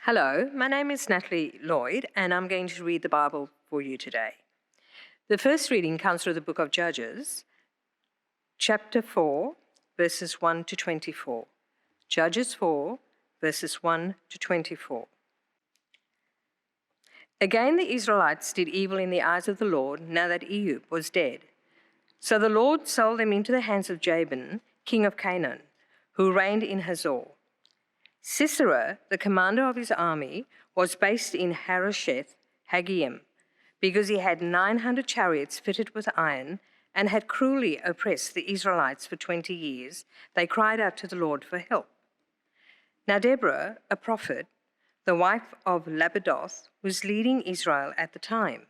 Hello, my name is Natalie Lloyd, and I'm going to read the Bible for you today. The first reading comes from the book of Judges, chapter 4, verses 1 to 24. Judges 4, verses 1 to 24. Again, the Israelites did evil in the eyes of the Lord now that Ehud was dead. So the Lord sold them into the hands of Jabin, king of Canaan, who reigned in Hazor. Sisera, the commander of his army, was based in Harosheth Hagoyim, because he had 900 chariots fitted with iron and had cruelly oppressed the Israelites for 20 years. They cried out to the Lord for help. Now Deborah, a prophet, the wife of Lapidoth, was leading Israel at the time.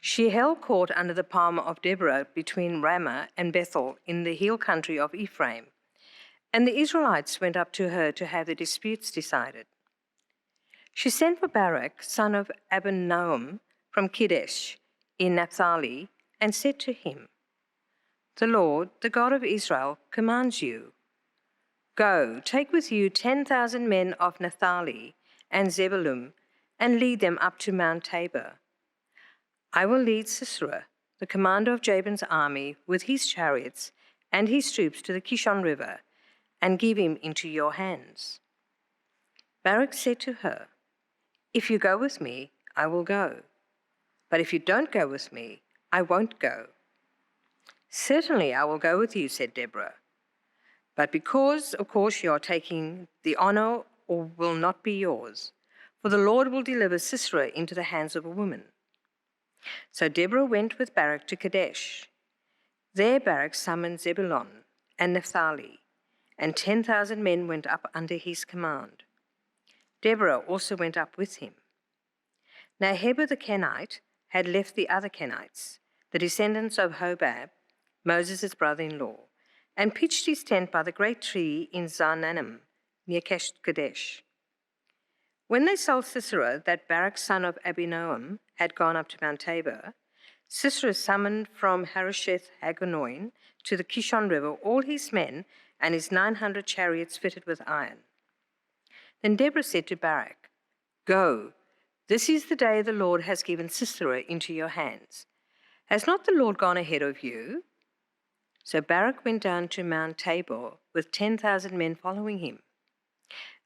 She held court under the palm of Deborah between Ramah and Bethel in the hill country of Ephraim. And the Israelites went up to her to have the disputes decided. She sent for Barak, son of Abinoam, from Kadesh in Naphtali, and said to him, "The Lord, the God of Israel, commands you, go, take with you 10,000 men of Naphtali and Zebulun, and lead them up to Mount Tabor. I will lead Sisera, the commander of Jabin's army, with his chariots and his troops to the Kishon River, and give him into your hands." Barak said to her, "If you go with me, I will go. But if you don't go with me, I won't go." "Certainly I will go with you," said Deborah. "But because, of course, you are taking the honor or will not be yours, for the Lord will deliver Sisera into the hands of a woman." So Deborah went with Barak to Kadesh. There Barak summoned Zebulun and Naphtali, and 10,000 men went up under his command. Deborah also went up with him. Now Heber the Kenite had left the other Kenites, the descendants of Hobab, Moses' brother-in-law, and pitched his tent by the great tree in Zaanannim, near Kadesh. When they sold Sisera that Barak son of Abinoam had gone up to Mount Tabor, Sisera summoned from Harosheth Hagoyim to the Kishon River all his men and his 900 chariots fitted with iron. Then Deborah said to Barak, "Go, this is the day the Lord has given Sisera into your hands. Has not the Lord gone ahead of you?" So Barak went down to Mount Tabor with 10,000 men following him.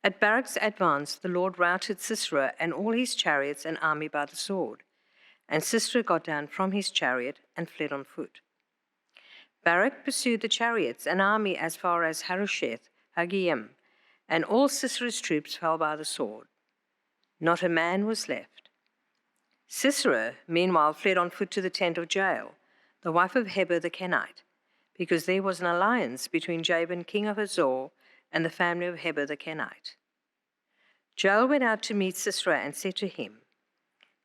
At Barak's advance, the Lord routed Sisera and all his chariots and army by the sword, and Sisera got down from his chariot and fled on foot. Barak pursued the chariots and army as far as Harosheth Hagoyim, and all Sisera's troops fell by the sword. Not a man was left. Sisera, meanwhile, fled on foot to the tent of Jael, the wife of Heber the Kenite, because there was an alliance between Jabin, king of Hazor, and the family of Heber the Kenite. Jael went out to meet Sisera and said to him,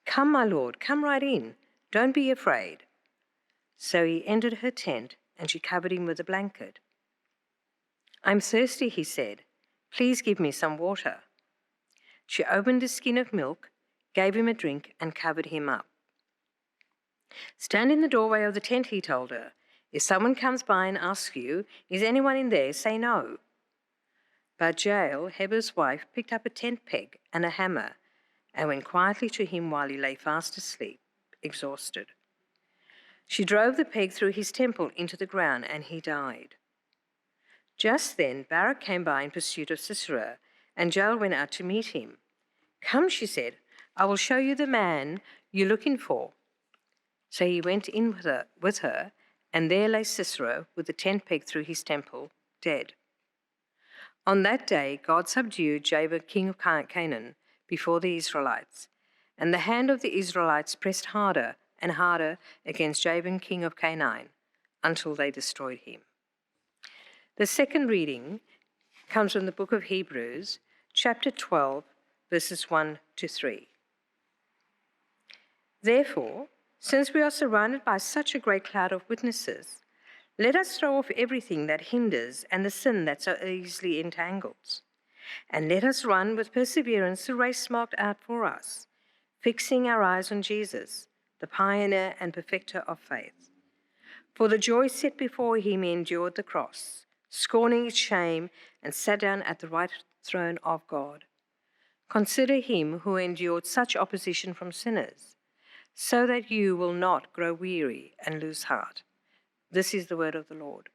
"Come, my lord, come right in. Don't be afraid." So he entered her tent, and she covered him with a blanket. "I'm thirsty," he said. "Please give me some water." She opened a skin of milk, gave him a drink, and covered him up. "Stand in the doorway of the tent," he told her. "If someone comes by and asks you, 'Is anyone in there?' say no." But Jael, Heber's wife, picked up a tent peg and a hammer and went quietly to him while he lay fast asleep, exhausted. She drove the peg through his temple into the ground, and he died. Just then Barak came by in pursuit of Sisera, and Jael went out to meet him. "Come," she said, "I will show you the man you're looking for." So he went in with her, and there lay Sisera with the tent peg through his temple, dead. On that day God subdued Jabin, king of Canaan, before the Israelites, and the hand of the Israelites pressed harder and harder against Jabin, king of Canaan, until they destroyed him. The second reading comes from the book of Hebrews, chapter 12, verses 1 to 3. Therefore, since we are surrounded by such a great cloud of witnesses, let us throw off everything that hinders and the sin that so easily entangles, and let us run with perseverance the race marked out for us, fixing our eyes on Jesus, the pioneer and perfecter of faith. For the joy set before him he endured the cross, scorning its shame, and sat down at the right throne of God. Consider him who endured such opposition from sinners, so that you will not grow weary and lose heart. This is the word of the Lord.